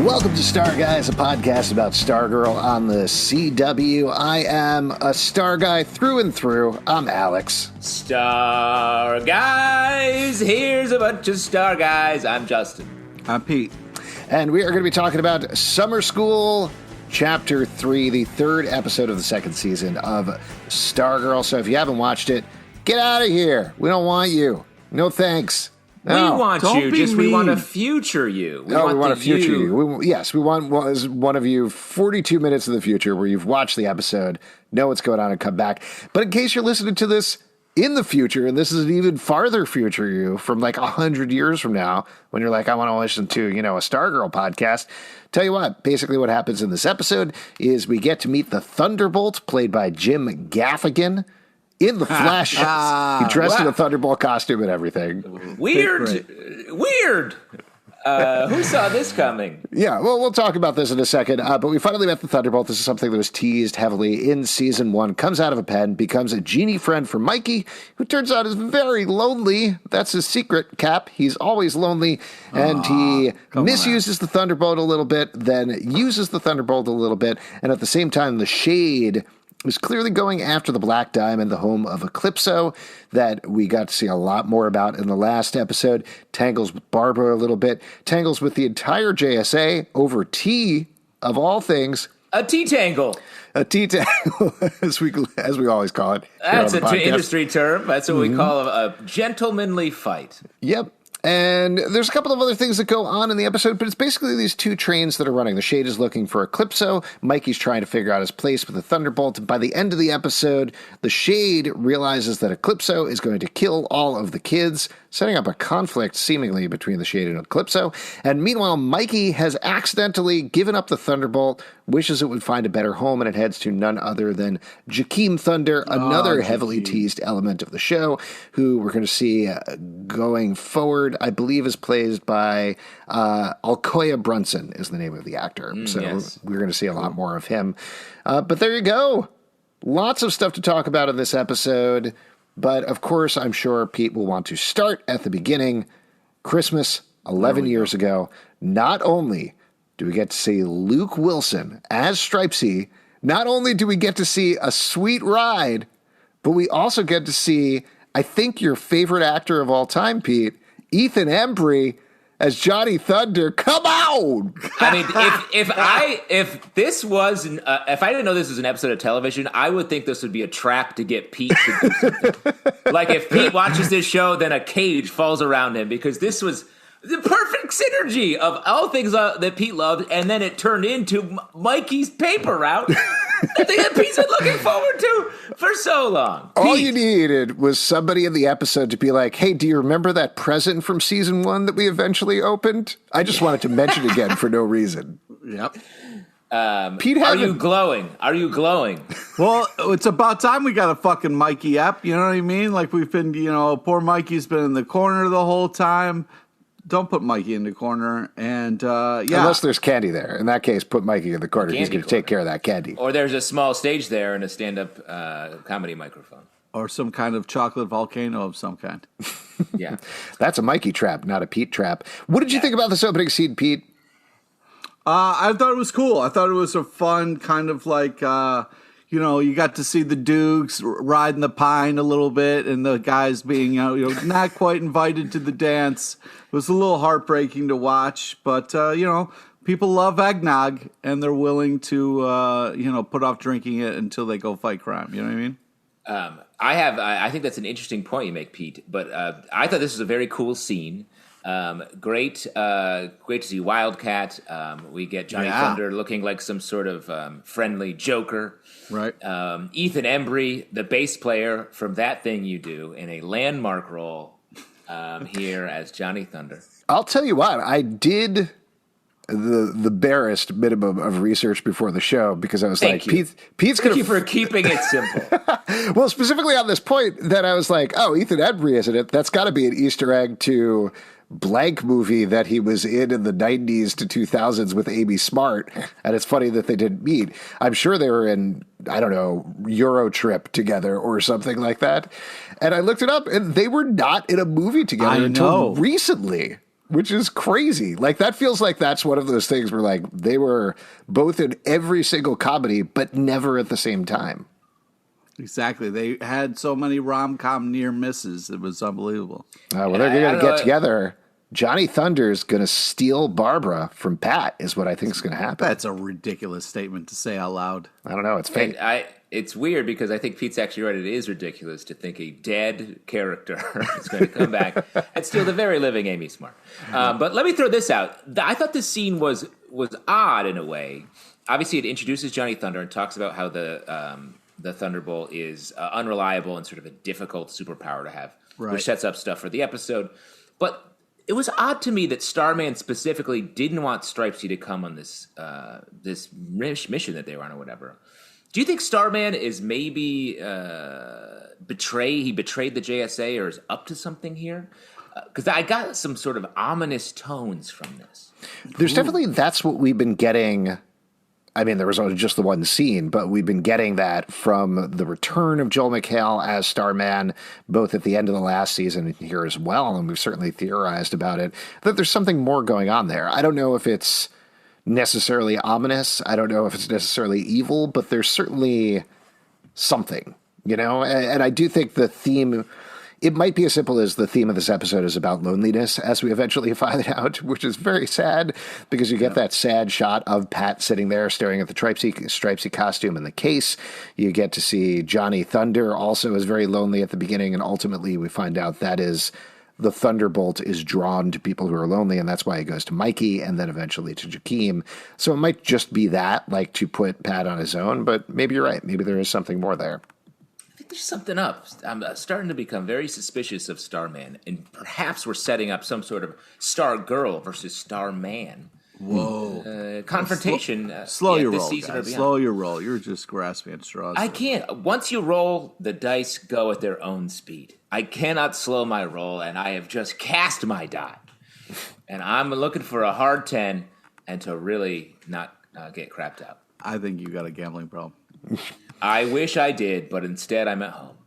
Welcome to Star Guys, a podcast about Stargirl on the CW. I am a Star Guy through and through. I'm Alex. Star Guys! Here's a bunch of Star Guys. I'm Justin. I'm Pete. And we are going to be talking about Summer School, Chapter 3, the third episode of the second season of Stargirl. So if you haven't watched it, get out of here. We don't want you. No thanks. No, we want you, just mean. we want to future you. We want to future you. We want one of you 42 minutes in the future where you've watched the episode, know what's going on, and come back. But in case you're listening to this in the future, and this is an even farther future you from like 100 years from now, when you're like, I want to listen to, a Stargirl podcast. Tell you what, basically what happens in this episode is we get to meet the Thunderbolt, played by Jim Gaffigan, in the flesh. He dressed in a Thunderbolt costume and everything. Weird. Who saw this coming? Yeah, well, we'll talk about this in a second. But we finally met the Thunderbolt. This is something that was teased heavily in season 1. Comes out of a pen, becomes a genie friend for Mikey, who turns out is very lonely. That's his secret, Cap. He's always lonely. And he misuses the Thunderbolt a little bit, then uses the Thunderbolt a little bit. And at the same time, the Shade was clearly going after the Black Diamond, the home of Eclipso, that we got to see a lot more about in the last episode. Tangles with Barbara a little bit. Tangles with the entire JSA over tea, of all things. A tea tangle. A tea tangle, as we always call it. That's an industry term. That's what we call a gentlemanly fight. Yep. And there's a couple of other things that go on in the episode, but it's basically these two trains that are running. The Shade is looking for Eclipso. Mikey's trying to figure out his place with the Thunderbolt. And by the end of the episode, the Shade realizes that Eclipso is going to kill all of the kids, setting up a conflict seemingly between the Shade and Eclipso. And meanwhile, Mikey has accidentally given up the Thunderbolt, wishes it would find a better home, and it heads to none other than Jakeem Thunder, another heavily teased element of the show, who we're going to see going forward, I believe is played by Alcoya Brunson is the name of the actor. So yes, we're going to see a lot more of him. But there you go. Lots of stuff to talk about in this episode. But, of course, I'm sure Pete will want to start at the beginning. Christmas, 11 years ago. Not only do we get to see Luke Wilson as Stripesy, not only do we get to see a sweet ride, but we also get to see, I think, your favorite actor of all time, Pete, Ethan Embry, as Johnny Thunder. Come on! I mean, if I didn't know this was an episode of television, I would think this would be a trap to get Pete to do something. Like if Pete watches this show, then a cage falls around him, because this was the perfect synergy of all things that Pete loved, and then it turned into Mikey's paper route. The thing that Pete's been looking forward to for so long. All you needed was somebody in the episode to be like, hey, do you remember that present from season 1 that we eventually opened? I just wanted to mention again for no reason. Yep. Pete, are you glowing? Are you glowing? Well, it's about time we got a fucking Mikey app. You know what I mean? Like we've been, poor Mikey's been in the corner the whole time. Don't put Mikey in the corner, and unless there's candy there. In that case, put Mikey in the corner. He's going to take care of that candy. Or there's a small stage there and a stand-up comedy microphone. Or some kind of chocolate volcano of some kind. Yeah. That's a Mikey trap, not a Pete trap. What did you think about this opening scene, Pete? I thought it was cool. I thought it was a fun kind of like, you got to see the Dukes riding the pine a little bit, and the guys being, not quite invited to the dance. It was a little heartbreaking to watch, but people love eggnog, and they're willing to, put off drinking it until they go fight crime. You know what I mean? I think that's an interesting point you make, Pete. But I thought this was a very cool scene. Great to see Wildcat. We get Johnny Thunder looking like some sort of friendly Joker. Right. Ethan Embry, the bass player from That Thing You Do, in a landmark role here as Johnny Thunder. I'll tell you what, I did the barest minimum of research before the show, because I was Pete's going to... Thank you for keeping it simple. Well, specifically on this point, that I was like, oh, Ethan Embry, isn't it? That's got to be an Easter egg to blank movie that he was in the 90s to 2000s with Amy Smart. And it's funny that they didn't meet. I'm sure they were in, I don't know, Euro Trip together or something like that. And I looked it up, and they were not in a movie together until recently. which is crazy. Like, that feels like that's one of those things where, like, they were both in every single comedy, but never at the same time. Exactly. They had so many rom-com near misses. It was unbelievable. Well, they're going to get together. Johnny Thunder's going to steal Barbara from Pat is what I think is going to happen. That's a ridiculous statement to say out loud. I don't know. It's fake. It's weird because I think Pete's actually right. It is ridiculous to think a dead character is going to come back and steal the very living Amy Smart. But let me throw this out. I thought this scene was odd in a way. Obviously, it introduces Johnny Thunder and talks about how the Thunderbolt is unreliable and sort of a difficult superpower to have, which sets up stuff for the episode. But it was odd to me that Starman specifically didn't want Stripesy to come on this mission that they were on or whatever. Do you think Starman is maybe he betrayed the JSA or is up to something here? Because I got some sort of ominous tones from this. There's definitely, that's what we've been getting. I mean, there was only just the one scene, but we've been getting that from the return of Joel McHale as Starman, both at the end of the last season and here as well, and we've certainly theorized about it, that there's something more going on there. I don't know if it's necessarily ominous. I don't know if it's necessarily evil, but there's certainly something, you know? And I do think the theme, it might be as simple as the theme of this episode is about loneliness, as we eventually find out, which is very sad because you get that sad shot of Pat sitting there staring at the stripesy costume in the case. You get to see Johnny Thunder also is very lonely at the beginning, and ultimately we find out that is the Thunderbolt is drawn to people who are lonely, and that's why it goes to Mikey and then eventually to Jakeem. So it might just be that, like to put Pat on his own, but maybe you're right. Maybe there is something more there. I think there's something up. I'm starting to become very suspicious of Starman, and perhaps we're setting up some sort of Stargirl versus Starman. Whoa. Confrontation. Slow your this roll, season guys. Slow your roll. You're just grasping at straws. I can't. Once you roll, the dice go at their own speed. I cannot slow my roll, and I have just cast my die. And I'm looking for a hard 10 and to really not get crapped out. I think you got a gambling problem. I wish I did, but instead I'm at home.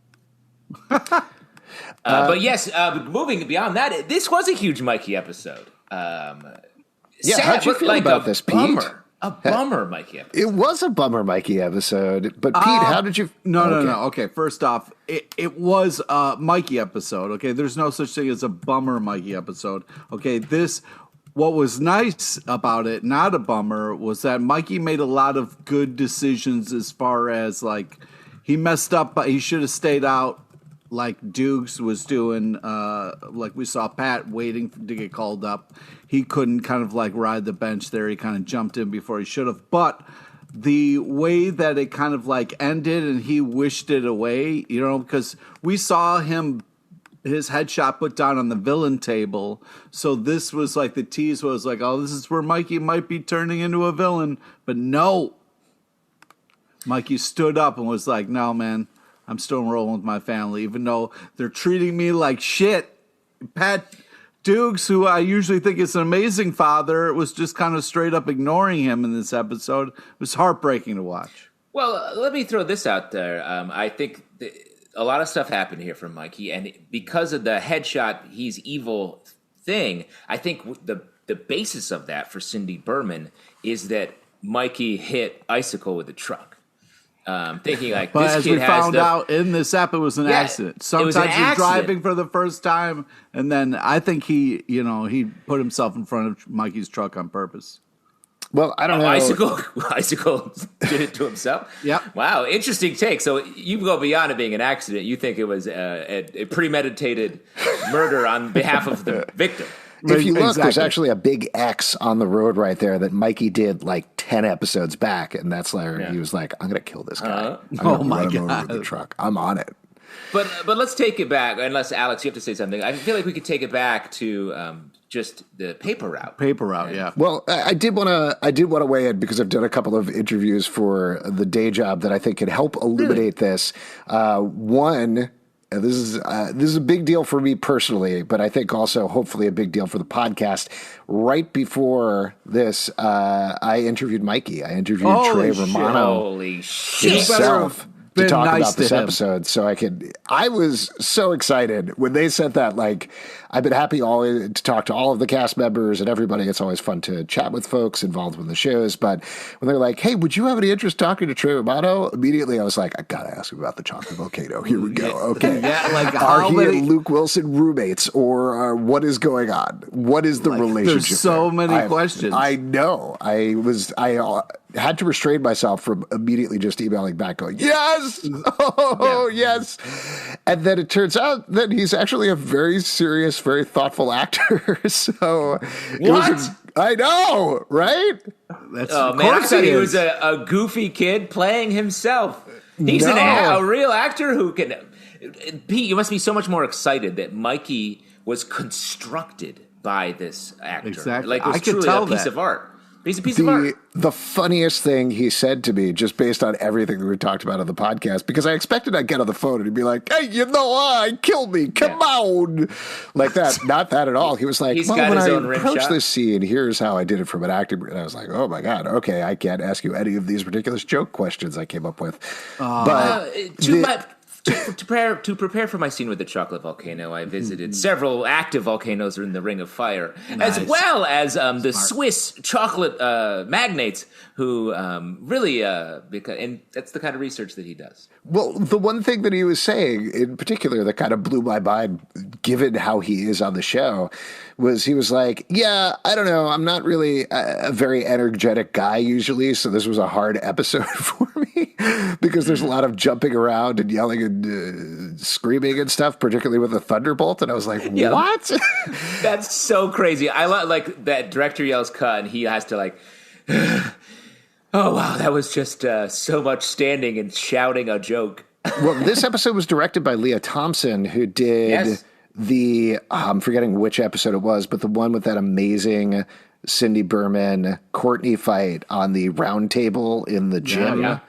But yes, moving beyond that, this was a huge Mikey episode. Yeah, how'd you feel about this, Pete? A bummer Mikey episode. It was a bummer Mikey episode, but Pete, how did you... No. Okay, first off, it was a Mikey episode, okay? There's no such thing as a bummer Mikey episode, okay? What was nice about it, not a bummer, was that Mikey made a lot of good decisions as far as, like, he messed up, but he should have stayed out like Dukes was doing, like we saw Pat waiting to get called up. He couldn't kind of like ride the bench there. He kind of jumped in before he should have. But the way that it kind of like ended and he wished it away, you know, because we saw his headshot put down on the villain table. So this was like the tease was like, oh, this is where Mikey might be turning into a villain. But no. Mikey stood up and was like, no, man. I'm still rolling with my family, even though they're treating me like shit. Pat Dukes, who I usually think is an amazing father, was just kind of straight up ignoring him in this episode. It was heartbreaking to watch. Well, let me throw this out there. I think a lot of stuff happened here from Mikey, and because of the headshot, he's evil thing, I think the basis of that for Cindy Berman is that Mikey hit Icicle with a truck. Thinking like, but this as kid we found out in this app, it was an accident. Sometimes you're driving for the first time, and then I think he put himself in front of Mikey's truck on purpose. Well, I don't know. Icicle did it to himself. Yep. Wow, interesting take. So you go beyond it being an accident. You think it was a premeditated murder on behalf of the victim. If you look, there's actually a big X on the road right there that Mikey did like 10 episodes back, and that's where he was like, I'm going to kill this guy. Oh, my run him God. over with the truck. I'm on it. But let's take it back, unless, Alex, you have to say something. I feel like we could take it back to just the paper route. Paper route, yeah. Well, I did want to weigh in because I've done a couple of interviews for the day job that I think could help illuminate this. One... This is a big deal for me personally, but I think also hopefully a big deal for the podcast. Right before this, I interviewed Mikey. I interviewed Trey Romano Holy shit! himself. been talk nice about this to him. episode so I was so excited when they said that. Like, I've been happy always to talk to all of the cast members and everybody. It's always fun to chat with folks involved with the shows. But when they're like, hey, would you have any interest talking to Trey Romano? Immediately I was like, I gotta ask him about the chocolate volcano. Here we go. Okay. Yeah, like are how he many... and Luke Wilson roommates, or what is going on? What is the relationship? There's so there? many questions. I know. I had to restrain myself from immediately just emailing back going, yes, oh, yes. And then it turns out that he's actually a very serious, very thoughtful actor. So what? I know, right? That's, oh, man, I thought he was a goofy kid playing himself. He's a real actor who can... Pete, you must be so much more excited that Mikey was constructed by this actor. Exactly. Like, it was I could truly tell a piece that. of art. He's a piece of art. The funniest thing he said to me, just based on everything that we talked about on the podcast, because I expected I'd get on the phone and he'd be like, hey, kill me, come on. Like that. Not that at all. He was like, He's well, got when his I own rim approached shot. this scene, here's how I did it from an acting. And I was like, oh my God, okay, I can't ask you any of these ridiculous joke questions I came up with. To prepare for my scene with the chocolate volcano, I visited several active volcanoes in the Ring of Fire, as well as the Swiss chocolate magnates who really, and that's the kind of research that he does. Well, the one thing that he was saying in particular that kind of blew my mind, given how he is on the show, was he was like, yeah, I don't know, I'm not really a very energetic guy usually, so this was a hard episode for me because there's a lot of jumping around and yelling and screaming and stuff, particularly with the Thunderbolt, and I was like, what? That's so crazy. I like that director yells cut and he has to like... Oh, wow, that was just so much standing and shouting a joke. Well, this episode was directed by Leah Thompson, who did the, I'm forgetting which episode it was, but the one with that amazing Cindy Berman Courtney fight on the round table in the gym.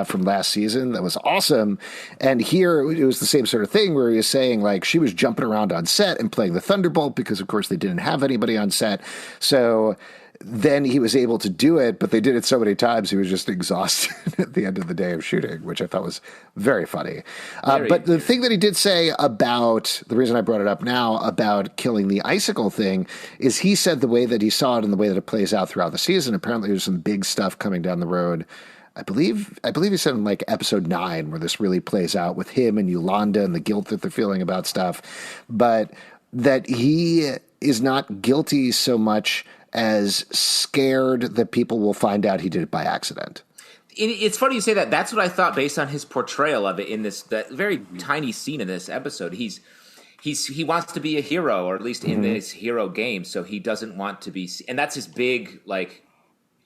From last season. That was awesome. And here it was the same sort of thing where he was saying like she was jumping around on set and playing the Thunderbolt because of course they didn't have anybody on set. So then he was able to do it, but they did it so many times he was just exhausted at the end of the day of shooting, which I thought was very funny. But the thing that he did say about, the reason I brought it up now, about killing the icicle thing, is he said the way that he saw it and the way that it plays out throughout the season, apparently there's some big stuff coming down the road. I believe he said in like episode 9 where this really plays out with him and Yolanda and the guilt that they're feeling about stuff, but that he is not guilty so much as scared that people will find out he did it by accident. It's funny you say that. That's what I thought based on his portrayal of it in that very tiny scene in this episode. He wants to be a hero, or at least in this hero game, so he doesn't want to be, and that's his big like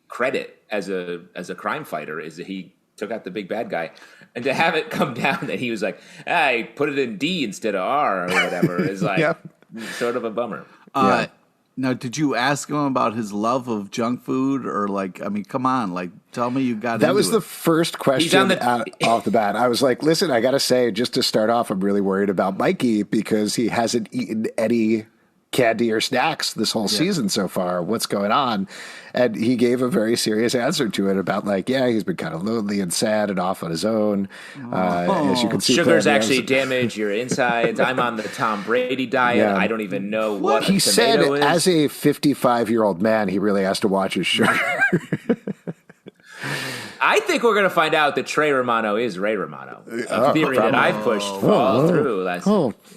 credit as a crime fighter, is that he took out the big bad guy, and to have it come down that he was like, I put it in D instead of R or whatever is like sort of a bummer. Now, did you ask him about his love of junk food, or like, I mean, come on, like, tell me you got that was into the first question off the bat. I was like, listen, I got to say, just to start off, I'm really worried about Mikey because he hasn't eaten any candy or snacks this whole season so far. What's going on? And he gave a very serious answer to it about like, he's been kind of lonely and sad and off on his own. As you can see, sugars actually damage your insides. I'm on the Tom Brady diet. Yeah. I don't even know what he said. Is. As a 55-year-old man, he really has to watch his sugar. I think we're going to find out that Trey Romano is Ray Romano. A theory that I've pushed all through.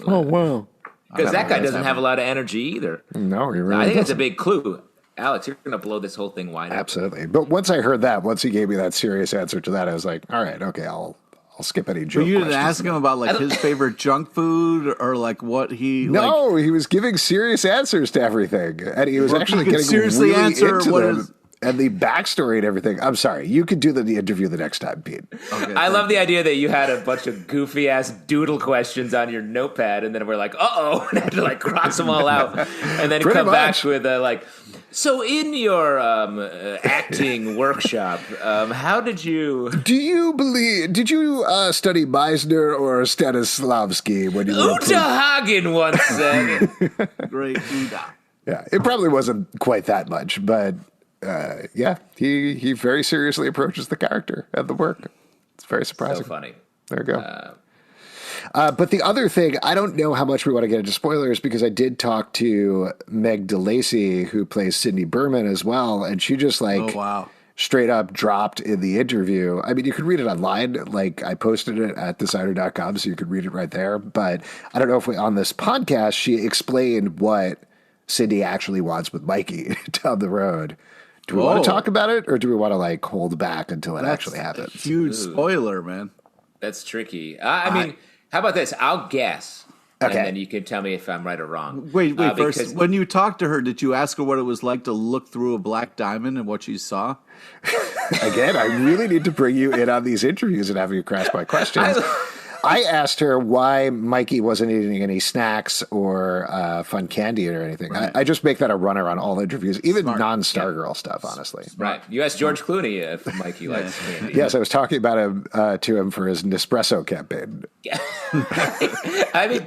Wow. Because that guy doesn't have a lot of energy either. No, he really I think doesn't. that's a big clue. Alex, you're going to blow this whole thing wide open. Absolutely. But once I heard that, once he gave me that serious answer to that, I was like, all right, okay, I'll skip any joke. But you didn't questions. ask him about like his favorite junk food or like what he. No, he was giving serious ansers to everything, and he was actually getting seriously really answer into what them. is. And the backstory and everything. I'm sorry. You could do the interview the next time, Pete. Okay, I love the idea that you had a bunch of goofy ass doodle questions on your notepad, and then we're like, uh-oh, and had to like cross them all out, and then come back with like, so in your acting workshop, how did you? Did you study Meisner or Stanislavski when you were Uta Hagen once said. Great Uda. Yeah, it probably wasn't quite that much, but. He very seriously approaches the character and the work. very surprising. So funny. There you go. But the other thing, I don't know how much we want to get into spoilers because I did talk to Meg DeLacy, who plays Cindy Berman as well, and she just straight up dropped in the interview. I mean, you could read it online. Like, I posted it at decider.com, so you could read it right there. But I don't know if on this podcast, she explained what Cindy actually wants with Mikey down the road. Do we want to talk about it, or do we want to, hold back until it actually happens? A huge spoiler, man. That's tricky. I mean, how about this? I'll guess. Okay. And then you can tell me if I'm right or wrong. Wait, first, when you talked to her, did you ask her what it was like to look through a black diamond and what she saw? Again, I really need to bring you in on these interviews and have you crash my questions. I asked her why Mikey wasn't eating any snacks or fun candy or anything. Right. I just make that a runner on all interviews, even non-Stargirl stuff, hononestly. Right. You asked George Clooney if Mikey likes candy. Yes, I was talking about him to him for his Nespresso campaign. Yeah. I mean,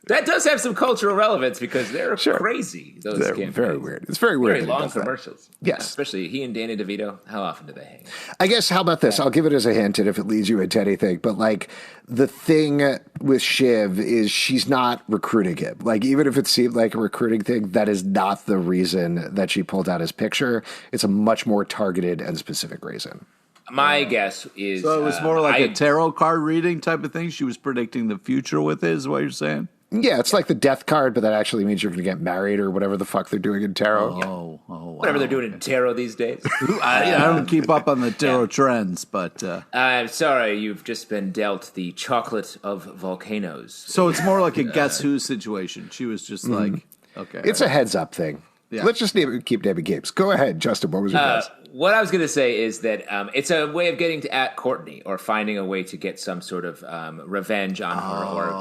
that does have some cultural relevance because they're crazy. They're campaigns. Very weird. It's very weird. Very long commercials. Yes. Especially he and Danny DeVito. How often do they hang? I guess, how about this? I'll give it as a hint, and if it leads you into anything. But, the thing with Shiv is she's not recruiting him. Even if it seemed like a recruiting thing, that is not the reason that she pulled out his picture. It's a much more targeted and specific reason. My guess is... So it was more like a tarot card reading type of thing? She was predicting the future with it, is what you're saying? Yeah, it's like the death card, but that actually means you're going to get married or whatever the fuck they're doing in tarot. Oh, wow. Whatever they're doing in tarot these days. I don't keep up on the tarot trends, but... I'm sorry, you've just been dealt the chocolate of volcanoes. So it's more like a Guess Who situation. She was just okay. It's a heads-up thing. Yeah. Let's just keep naming games. Go ahead, Justin. What was your guess? What I was going to say is that it's a way of getting at Courtney or finding a way to get some sort of revenge on her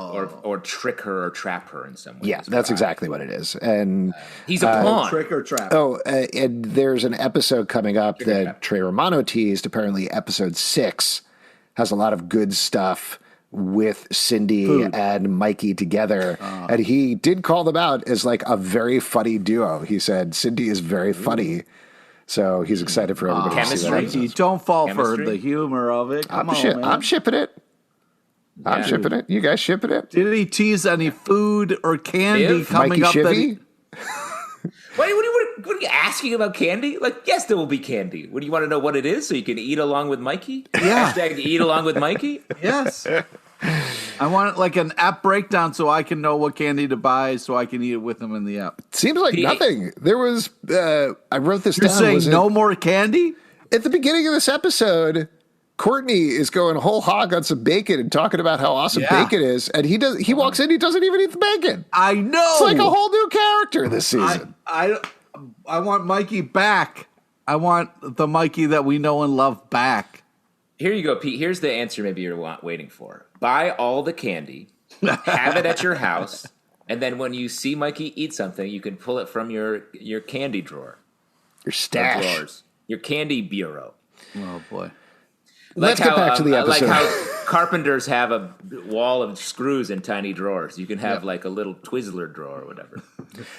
or trick her or trap her in some way. Yeah, that's exactly what it is. And he's a pawn. Trick or trap. And there's an episode coming up that Trey Romano teased. Apparently, episode 6 has a lot of good stuff with Cindy and Mikey together. And he did call them out as a very funny duo. He said Cindy is very funny. So he's excited for everybody to see that episode. Don't fall for the humor of it. Come on, man. I'm shipping it. I'm shipping it. You guys shipping it? Did he tease any food or candy coming up? Shivy? What are you asking about candy? Yes, there will be candy. What do you want to know what it is so you can eat along with Mikey? Yeah. Hashtag eat along with Mikey? Yes. I want an app breakdown so I can know what candy to buy so I can eat it with them in the app. Seems like nothing. There was, I wrote this down. You're saying no more candy? At the beginning of this episode, Courtney is going whole hog on some bacon and talking about how awesome bacon is. And he walks in, he doesn't even eat the bacon. I know. It's like a whole new character this season. I want Mikey back. I want the Mikey that we know and love back. Here you go, Pete. Here's the answer maybe you're waiting for. Buy all the candy, have it at your house, and then when you see Mikey eat something, you can pull it from your candy drawer. Your stash. Drawers. Your candy bureau. Oh, boy. Let's get back to the episode. Like how carpenters have a wall of screws in tiny drawers. You can have a little Twizzler drawer or whatever.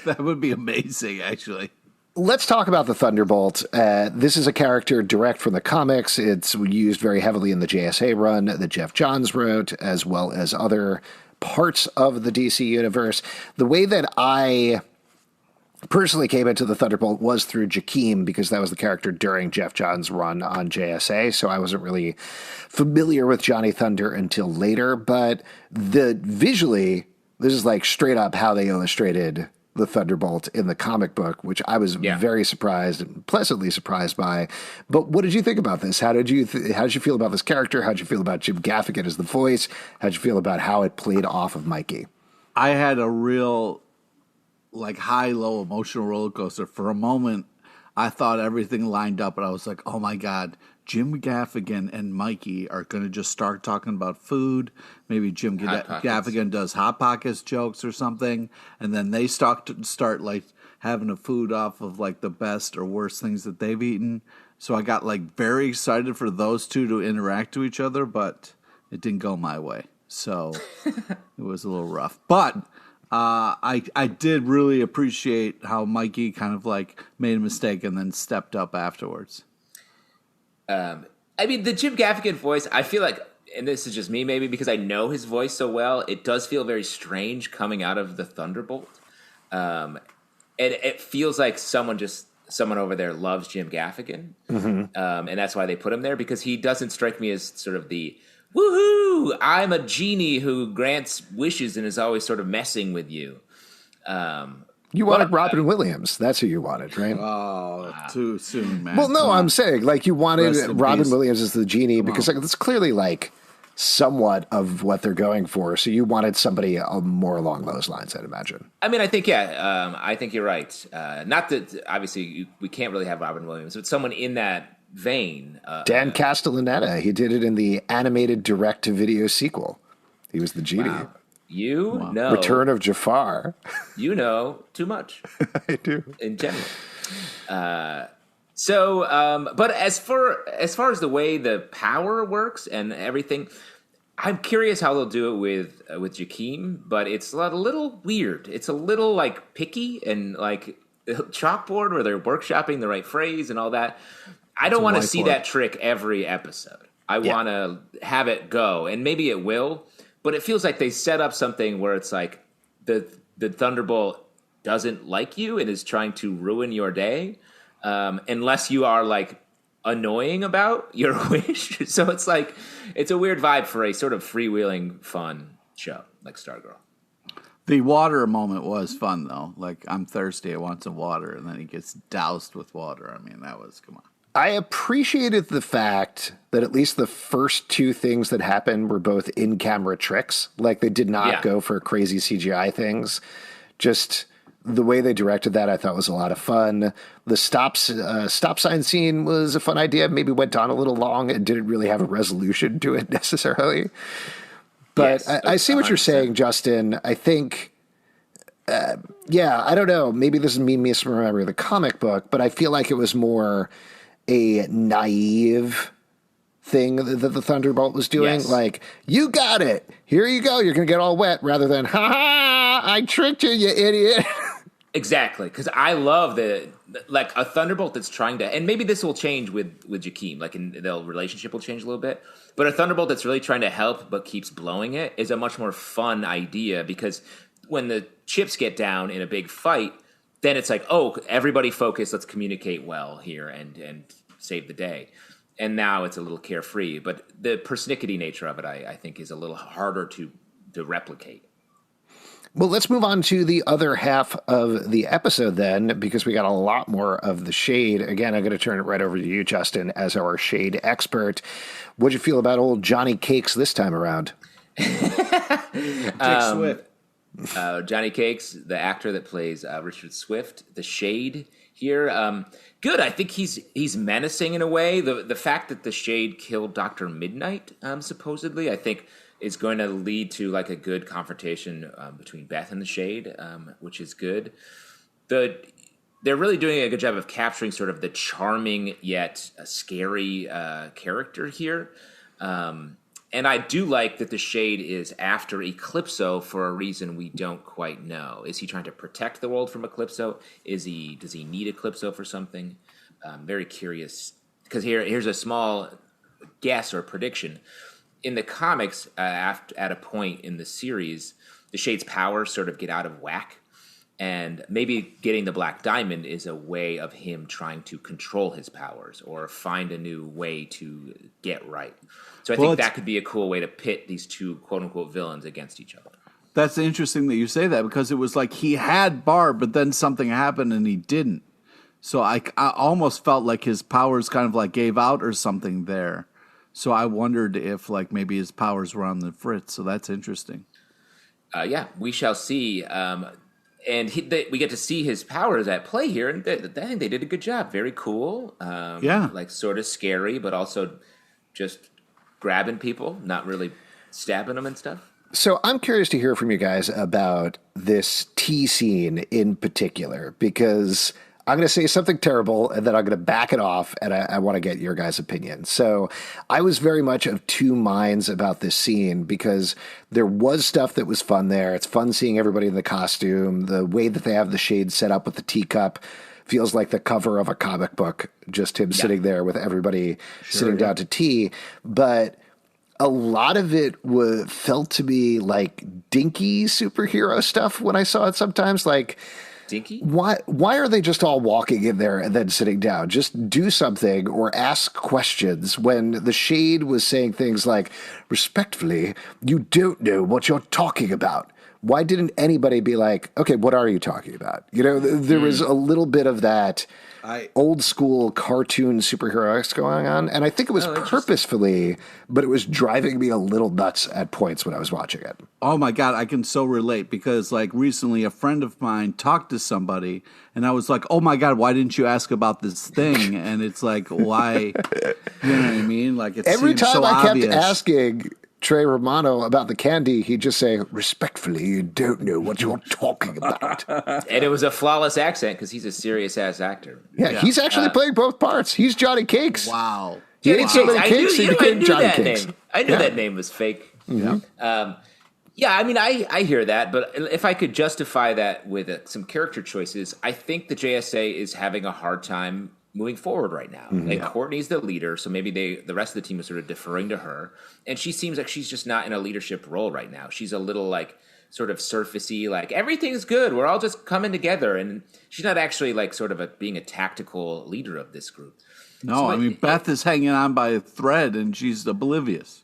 That would be amazing, actually. Let's talk about the Thunderbolt. This is a character direct from the comics. It's used very heavily in the JSA run that Jeff Johns wrote, as well as other parts of the DC universe. The way that I personally came into the Thunderbolt was through Jakeem, because that was the character during Jeff Johns' run on JSA, so I wasn't really familiar with Johnny Thunder until later. But visually, this is straight up how they illustrated the Thunderbolt in the comic book, which I was very surprised and pleasantly surprised by. But what did you think about this? How did you feel about this character? How did you feel about Jim Gaffigan as the voice? How did you feel about how it played off of Mikey? I had a real high-low emotional roller coaster. For a moment, I thought everything lined up, and I was like, oh my God, Jim Gaffigan and Mikey are going to just start talking about food. Maybe Jim Gaffigan does Hot Pockets jokes or something, and then they start having a food off of the best or worst things that they've eaten. So I got very excited for those two to interact to each other, but it didn't go my way. So it was a little rough. But I did really appreciate how Mikey kind of made a mistake and then stepped up afterwards. I mean, the Jim Gaffigan voice, I feel like, and this is just me maybe because I know his voice so well, it does feel very strange coming out of the Thunderbolt. And it feels like someone over there loves Jim Gaffigan. And that's why they put him there, because he doesn't strike me as sort of the, woohoo, I'm a genie who grants wishes and is always sort of messing with you. You wanted Robin Williams. That's who you wanted, right? Oh, too soon, man. Well, no, I'm saying like you wanted Robin peace. Williams as the genie because like, that's clearly like somewhat of what they're going for. So you wanted somebody more along those lines, I'd imagine. I mean, I think, I think you're right. Not that, obviously, we can't really have Robin Williams, but someone in that vein. Dan Castellaneta, he did it in the animated direct-to-video sequel. He was the genie. Wow. You know. Return of Jafar. You know too much. I do. In general. But as far as the way the power works and everything, I'm curious how they'll do it with Jakeem, but it's a little weird. It's a little like picky and like chalkboard where they're workshopping the right phrase and all that. I don't want to see that trick every episode. I want to have it go, and maybe it will, but it feels like they set up something where it's like the Thunderbolt doesn't like you and is trying to ruin your day, unless you are like annoying about your wish. So it's like it's a weird vibe for a sort of freewheeling fun show like Stargirl. The water moment was fun though. Like, I'm thirsty, I want some water, and then he gets doused with water. I mean, that was, come on. I appreciated the fact that at least the first two things that happened were both in-camera tricks. Like, they did not go for crazy CGI things. Just the way they directed that, I thought was a lot of fun. The stop sign scene was a fun idea. Maybe went on a little long and didn't really have a resolution to it necessarily. But yes, I see what 100%. You're saying, Justin. I think, I don't know. Maybe this is me misremembering the comic book, but I feel like it was more a naive thing that the Thunderbolt was doing. Yes. Like, you got it. Here you go. You're going to get all wet, rather than, ha, I tricked you, you idiot. Exactly. Because I love like a Thunderbolt that's trying to, and maybe this will change with Jakeem, like the relationship will change a little bit, but a Thunderbolt that's really trying to help but keeps blowing it is a much more fun idea, because when the chips get down in a big fight, then it's like, oh, everybody focus, let's communicate well here and save the day. And now it's a little carefree. But the persnickety nature of it, I think, is a little harder to replicate. Well, let's move on to the other half of the episode then, because we got a lot more of the Shade. Again, I'm going to turn it right over to you, Justin, as our Shade expert. What'd you feel about old Johnny Cakes this time around? Jake Swift. Johnny Cakes, the actor that plays Richard Swift, the Shade here. Good. I think he's menacing in a way. The fact that the Shade killed Dr. Midnight, supposedly, I think is going to lead to like a good confrontation between Beth and the Shade, which is good. They're really doing a good job of capturing sort of the charming yet scary character here. And I do like that the Shade is after Eclipso for a reason we don't quite know. Is he trying to protect the world from Eclipso? Does he need Eclipso for something? Very curious. Because here's a small guess or prediction. In the comics, at a point in the series, the Shade's powers sort of get out of whack. And maybe getting the Black Diamond is a way of him trying to control his powers or find a new way to get right. So I think that could be a cool way to pit these two quote-unquote villains against each other. That's interesting that you say that, because it was like he had Barb, but then something happened and he didn't. So I almost felt like his powers kind of like gave out or something there. So I wondered if like maybe his powers were on the fritz. So that's interesting. We shall see. And we get to see his powers at play here, and I think they did a good job. Very cool. Like sort of scary, but also just grabbing people, not really stabbing them and stuff. So I'm curious to hear from you guys about this tea scene in particular, because I'm going to say something terrible and then I'm going to back it off, and I want to get your guys' opinion. So I was very much of two minds about this scene, because there was stuff that was fun there. It's fun seeing everybody in the costume, the way that they have the Shade set up with the teacup. feels like the cover of a comic book, just him sitting there with everybody sitting down to tea. But a lot of it felt to me like dinky superhero stuff when I saw it sometimes. Like, Dinky? Why are they just all walking in there and then sitting down? Just do something or ask questions. When the Shade was saying things like, respectfully, you don't know what you're talking about. Why didn't anybody be like, okay, what are you talking about? You know, there was a little bit of that old school cartoon superheroics going on. And I think it was purposefully, but it was driving me a little nuts at points when I was watching it. Oh my God, I can so relate because like recently a friend of mine talked to somebody and I was like, oh my God, why didn't you ask about this thing? And it's like, why? You know what I mean? Like it's every time so I kept obvious. asking Trey Romano about the candy, he'd just say, respectfully, you don't know what you're talking about. And it was a flawless accent because he's a serious-ass actor. Yeah, he's actually playing both parts. He's Johnny Cakes. Wow. He ate so many cakes, he became Johnny Cakes. I knew that name was fake. Yeah. I mean, I hear that, but if I could justify that with some character choices, I think the JSA is having a hard time moving forward right now. Like Courtney's the leader, so maybe the rest of the team is sort of deferring to her, and she seems like she's just not in a leadership role right now. She's a little like sort of surfacey, like everything's good, we're all just coming together, and she's not actually like sort of being a tactical leader of this group. No, So I mean Beth is hanging on by a thread and she's oblivious.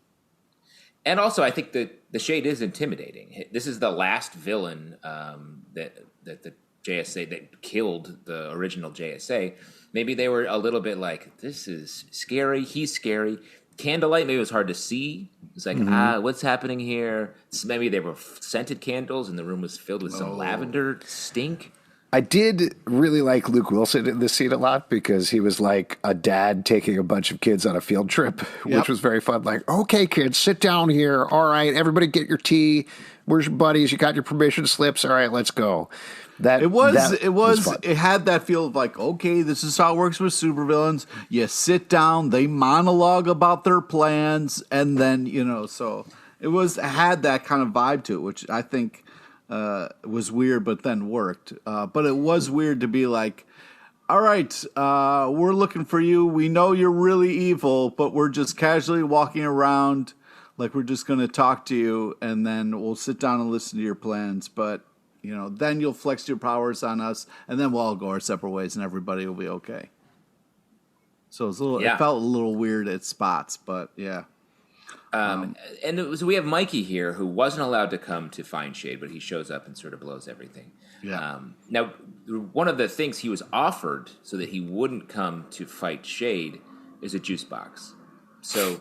And also, I think that the Shade is intimidating. This is the last villain that the JSA that killed the original JSA. Maybe they were a little bit like, this is scary. He's scary. Candlelight, maybe it was hard to see. It's like, what's happening here? So maybe they were scented candles and the room was filled with some lavender stink. I did really like Luke Wilson in this scene a lot because he was like a dad taking a bunch of kids on a field trip, which was very fun. Like, okay, kids, sit down here. All right, everybody get your tea. Where's your buddies? You got your permission slips. All right, let's go. It had that feel of like, okay, this is how it works with supervillains. You sit down, they monologue about their plans, and then, so it had that kind of vibe to it, which I think was weird, but then worked. But it was weird to be like, all right, we're looking for you. We know you're really evil, but we're just casually walking around like we're just going to talk to you, and then we'll sit down and listen to your plans, but then you'll flex your powers on us, and then we'll all go our separate ways, and everybody will be okay. So it felt a little weird at spots, but yeah. And we have Mikey here, who wasn't allowed to come to find Shade, but he shows up and sort of blows everything. Yeah. Now, one of the things he was offered so that he wouldn't come to fight Shade is a juice box. So,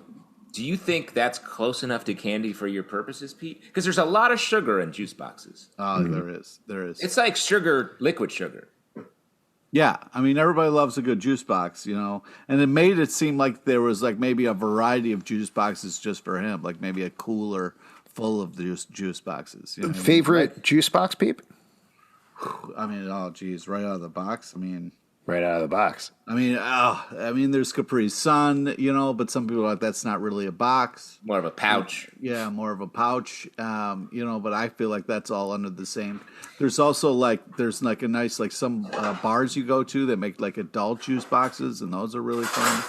do you think that's close enough to candy for your purposes, Pete? Because there's a lot of sugar in juice boxes. There is. It's like liquid sugar. Yeah, I mean, everybody loves a good juice box, and it made it seem like there was like maybe a variety of juice boxes just for him, like maybe a cooler full of juice boxes. Favorite juice box, Peep? I mean, oh geez, right out of the box. Right out of the box. I mean, there's Capri Sun, but some people are like, that's not really a box. More of a pouch. Yeah, more of a pouch. But I feel like that's all under the same. There's also there's a nice, some bars you go to that make like adult juice boxes, and those are really fun.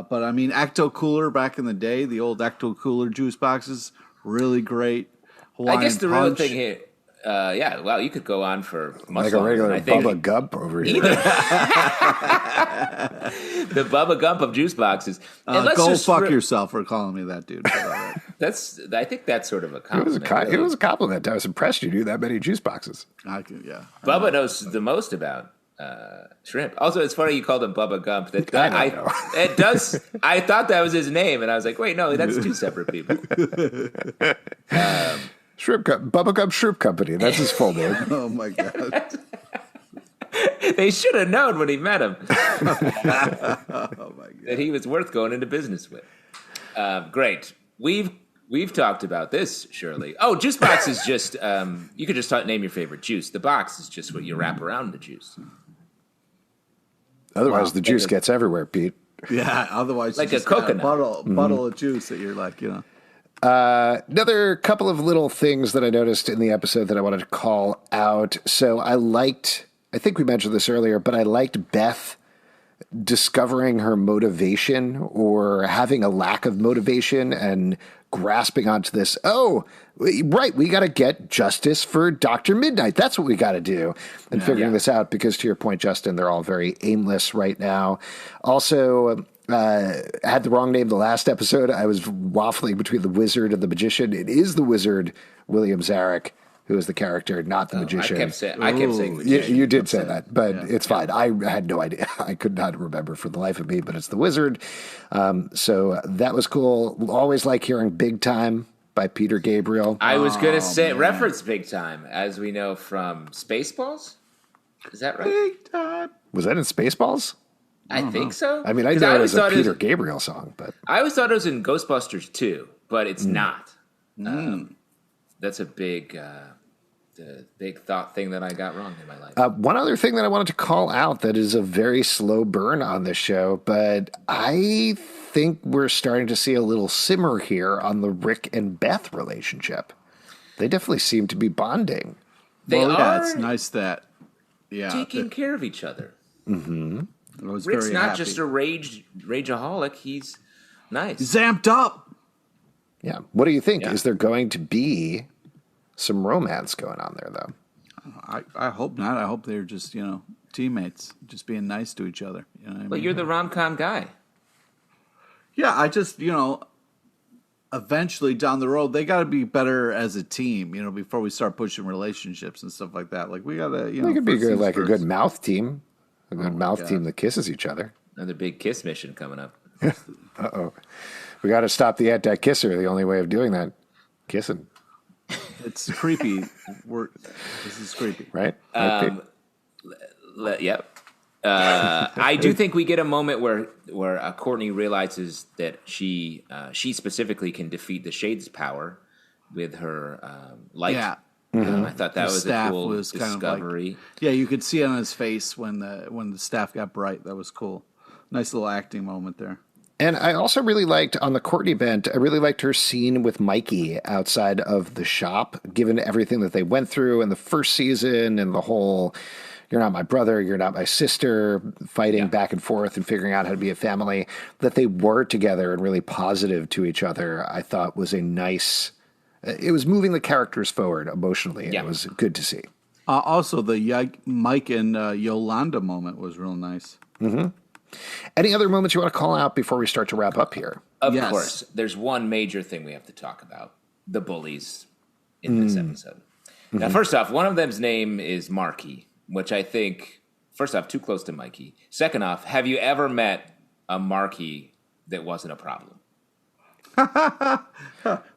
But I mean, Ecto Cooler back in the day, the old Ecto Cooler juice boxes, really great. Hawaiian I guess the Punch. real thing here. You could go on for much like a longer, regular I think. Bubba Gump over here. The Bubba Gump of juice boxes. And Go fuck yourself for calling me that, dude. I think that's sort of a compliment. It was a compliment. I was impressed you knew that many juice boxes. Bubba knows the most about shrimp. Also, it's funny you called him Bubba Gump. It does. I thought that was his name, and I was like, wait, no, that's two separate people. Bubblegum Shrimp Company. That's his full name. Oh my god! They should have known when he met him Oh my god! that he was worth going into business with. Great. We've talked about this, Shirley. Oh, juice box is just you could just name your favorite juice. The box is just what you wrap around the juice. Otherwise, the juice gets everywhere, Pete. Yeah. Otherwise, like you a just got coconut bottle of juice that you're like, Another couple of little things that I noticed in the episode that I wanted to call out. So I liked I think we mentioned this earlier, but I liked Beth discovering her motivation or having a lack of motivation and grasping onto this. Oh, right. We got to get justice for Dr. Midnight. That's what we got to do. And figuring this out, because to your point, Justin, they're all very aimless right now. Also, had the wrong name the last episode. I was waffling between the wizard and the magician. It is the wizard, William Zarek, who is the character, not the magician. I kept saying magician. You did say that, but it's fine. I had no idea. I could not remember for the life of me, but it's the wizard. So that was cool. Always like hearing Big Time by Peter Gabriel. I was going to say, reference Big Time, as we know from Spaceballs. Is that right? Big Time. Was that in Spaceballs? I think so. I mean, I know it was a Peter Gabriel song, but I always thought it was in Ghostbusters too, but it's not. That's a big thought thing that I got wrong in my life. One other thing that I wanted to call out that is a very slow burn on this show, but I think we're starting to see a little simmer here on the Rick and Beth relationship. They definitely seem to be bonding. They are. Yeah, it's nice that taking care of each other. Mm-hmm. Rick's not just a rageaholic. He's nice. He's amped up. Yeah. What do you think? Yeah. Is there going to be some romance going on there, though? I hope not. I hope they're just, teammates, just being nice to each other. You know what I mean? You're the rom-com guy. Yeah, I just, eventually down the road, they got to be better as a team, before we start pushing relationships and stuff like that. Like, we got to, They could be good, like a good mouth team. A good mouth team that kisses each other. Another big kiss mission coming up. Uh-oh. We got to stop the anti-kisser. The only way of doing that, kissing. It's creepy. This is creepy. Right? Yep. I do think we get a moment where Courtney realizes that she specifically can defeat the Shade's power with her light. Yeah. I thought that was a cool discovery. You could see it on his face when the staff got bright. That was cool. Nice little acting moment there. And I also really liked, on the Courtney bent, I really liked her scene with Mikey outside of the shop, given everything that they went through in the first season and the whole, you're not my brother, you're not my sister, fighting back and forth and figuring out how to be a family, that they were together and really positive to each other, I thought was a nice... It was moving the characters forward emotionally, and it was good to see. Also, the Mike and Yolanda moment was real nice. Mm-hmm. Any other moments you want to call out before we start to wrap up here? Of course. There's one major thing we have to talk about. The bullies in this episode. Now, first off, one of them's name is Marky, which I think, first off, too close to Mikey. Second off, have you ever met a Marky that wasn't a problem?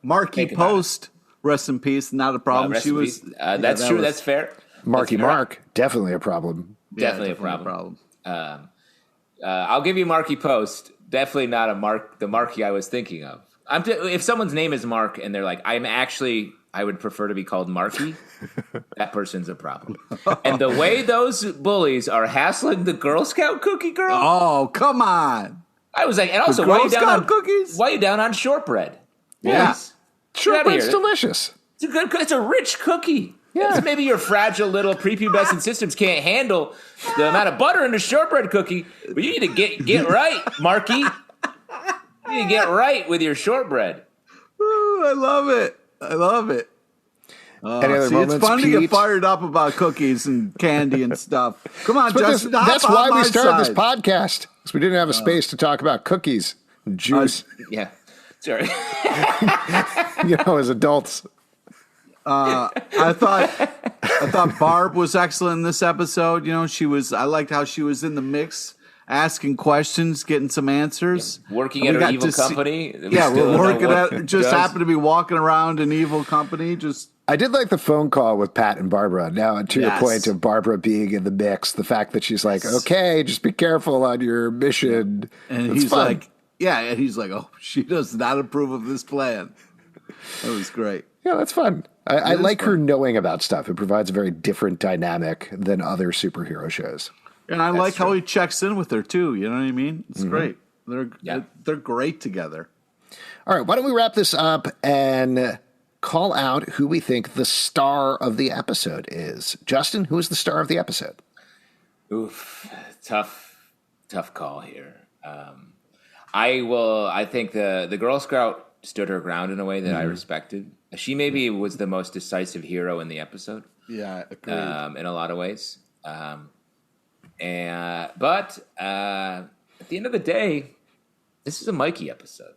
Marky Post, rest in peace, not a problem. She was. That's true. That's fair. Marky Mark, definitely a problem. Definitely a problem. I'll give you Marky Post. Definitely not the Marky I was thinking of. If someone's name is Mark and they're like, I would prefer to be called Marky, that person's a problem. And the way those bullies are hassling the Girl Scout cookie girl. Oh, come on. I was like, and also, why are you down on shortbread? Yeah. Shortbread's delicious. It's a rich cookie. Yeah. Maybe your fragile little prepubescent systems can't handle the amount of butter in a shortbread cookie, but you need to get right, Marky. You need to get right with your shortbread. Ooh, I love it. Any other moments, it's fun Pete? to get fired up about cookies and candy and stuff. Come on, Justin. That's why we started this podcast. Because we didn't have a space to talk about cookies and juice. Yeah. Sorry. As adults. I thought Barb was excellent in this episode. I liked how she was in the mix, asking questions, getting some answers. Yeah. Working at her evil company. We're working at, just happened to be walking around an evil company. I did like the phone call with Pat and Barbara. Now, to your point of Barbara being in the mix, the fact that she's like, okay, just be careful on your mission. And he's fun. Oh, she does not approve of this plan. That was great. Yeah, that's fun. I like her knowing about stuff. It provides a very different dynamic than other superhero shows. And I like how he checks in with her, too. You know what I mean? It's great. They're great together. All right, why don't we wrap this up and call out who we think the star of the episode is. Justin, who is the star of the episode? Oof, tough call here. I think the Girl Scout stood her ground in a way that I respected. She maybe was the most decisive hero in the episode. Yeah, agreed. In a lot of ways. But at the end of the day, this is a Mikey episode,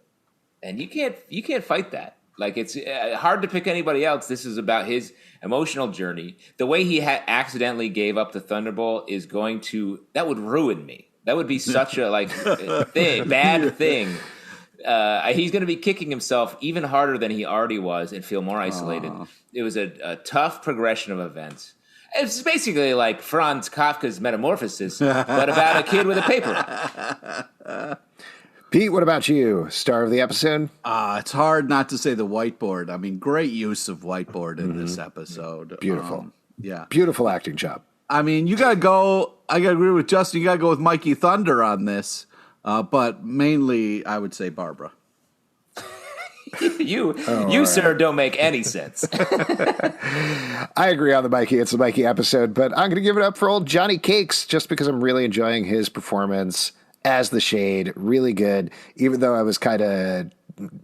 and you can't fight that. Like, it's hard to pick anybody else. This is about his emotional journey. The way he accidentally gave up the Thunderbolt that would ruin me. That would be such a bad thing. He's going to be kicking himself even harder than he already was and feel more isolated. It was a tough progression of events. It's basically like Franz Kafka's Metamorphosis, but about a kid with a paper. Pete, what about you? Star of the episode? It's hard not to say the whiteboard. I mean, great use of whiteboard in this episode. Beautiful. Yeah. Beautiful acting job. I mean, I gotta agree with Justin. You gotta go with Mikey Thunder on this. But mainly, I would say Barbara. You, sir, don't make any sense. I agree on the Mikey. It's the Mikey episode, but I'm going to give it up for old Johnny Cakes just because I'm really enjoying his performance as the Shade. Really good, even though I was kind of,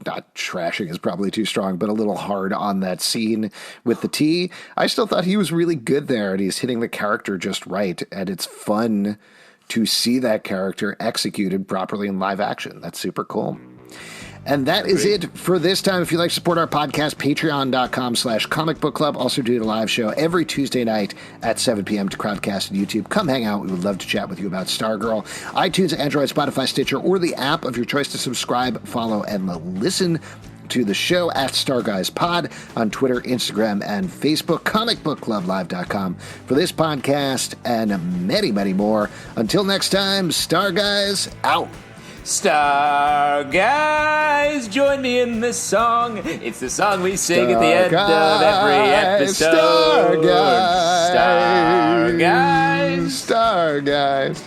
not trashing is probably too strong, but a little hard on that scene with the tea. I still thought he was really good there, and he's hitting the character just right, and it's fun to see that character executed properly in live action. That's super cool. And that is it for this time. If you'd like to support our podcast, patreon.com/Comic Book Club. Also do a live show every Tuesday night at 7 p.m. to Crowdcast and YouTube. Come hang out. We would love to chat with you about Stargirl. iTunes, Android, Spotify, Stitcher, or the app of your choice to subscribe, follow, and listen to the show at StarGuysPod on Twitter, Instagram, and Facebook. ComicBookClubLive.com for this podcast and many, many more. Until next time, Star Guys out. Star Guys, join me in this song. It's the song we sing at the end of every episode. Star Guys. Star Guys. Star Guys.